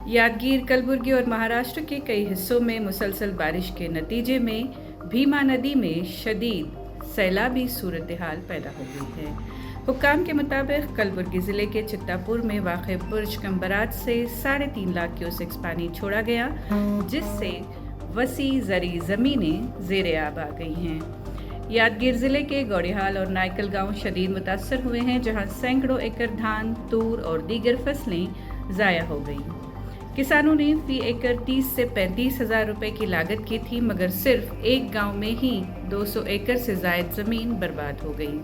यादगीर, कलबुर्गी और महाराष्ट्र के कई हिस्सों में मुसलसल बारिश के नतीजे में भीमा नदी में शदीद सैलाबी सूरत हाल पैदा हो गई है। हुक्काम के मुताबिक कलबुर्गी ज़िले के चित्तापुर में वाक़ बुर्ज कंबरात से 3.5 लाख क्यूसेक्स पानी छोड़ा गया, जिससे वसी ज़री ज़मीनें ज़ेरे आब आ गई हैं। यादगीर ज़िले के गौड़िहाल और नायकल गांव शदीद मुतासर हुए हैं, जहां सैकड़ों एकड़ धान, तूर और दीगर फसलें ज़ाया हो गईं। किसानों ने फी एकड़ 30 से 35 हज़ार रुपये की लागत की थी, मगर सिर्फ एक गांव में ही 200 एकड़ से ज़ायद ज़मीन बर्बाद हो गई।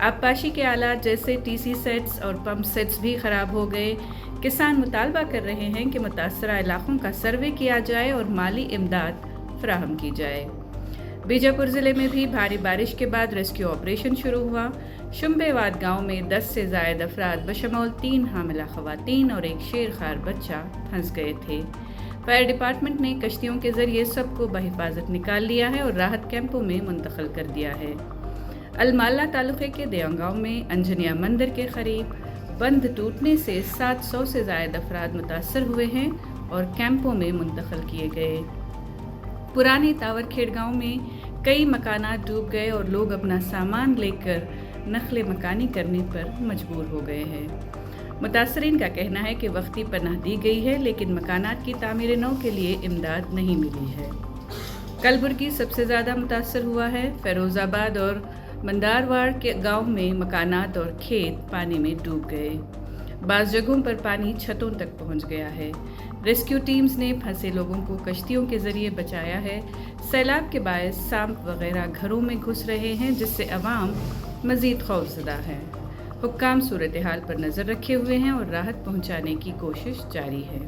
आबपाशी के आलात जैसे टीसी सेट्स और पंप सेट्स भी ख़राब हो गए। किसान मुतालबा कर रहे हैं कि मुतासरा इलाकों का सर्वे किया जाए और माली इमदाद फराहम की जाए। बीजापुर ज़िले में भी भारी बारिश के बाद रेस्क्यू ऑपरेशन शुरू हुआ। शुम्बेवाद गांव में 10 से ज़ायद अफराद बशमौल 3 हामिला ख़वातीन और एक शेरखार बच्चा फंस गए थे। फायर डिपार्टमेंट ने कश्तियों के ज़रिए सबको बहिफाजत निकाल लिया है और राहत कैंपों में मुंतकिल कर दिया है। अलमाला तालुक़े के देयांग गांव में अंजनिया मंदिर के करीब बंध टूटने से 700 से ज़ायद अफराद मुतासर हुए हैं और कैंपों में मुंतकिल किए गए। पुराने तावरखेड़ गांव में कई मकानात डूब गए और लोग अपना सामान लेकर नखले मकानी करने पर मजबूर हो गए हैं। मुतासरीन का कहना है कि वक्ती पनाह दी गई है, लेकिन मकानात की तामीर नौ के लिए इमदाद नहीं मिली है। कलबुर्गी सबसे ज़्यादा मुतासर हुआ है। फैरोज़ाबाद और मंदारवाड़ के गांव में मकानात और खेत पानी में डूब गए। बाज़ जगहों पर पानी छतों तक पहुंच गया है। रेस्क्यू टीम्स ने फंसे लोगों को कश्तियों के ज़रिए बचाया है। सैलाब के बायस सांप वगैरह घरों में घुस रहे हैं, जिससे अवाम मज़ीद खौफज़दा है। हुक्काम सूरत हाल पर नज़र रखे हुए हैं और राहत पहुंचाने की कोशिश जारी है।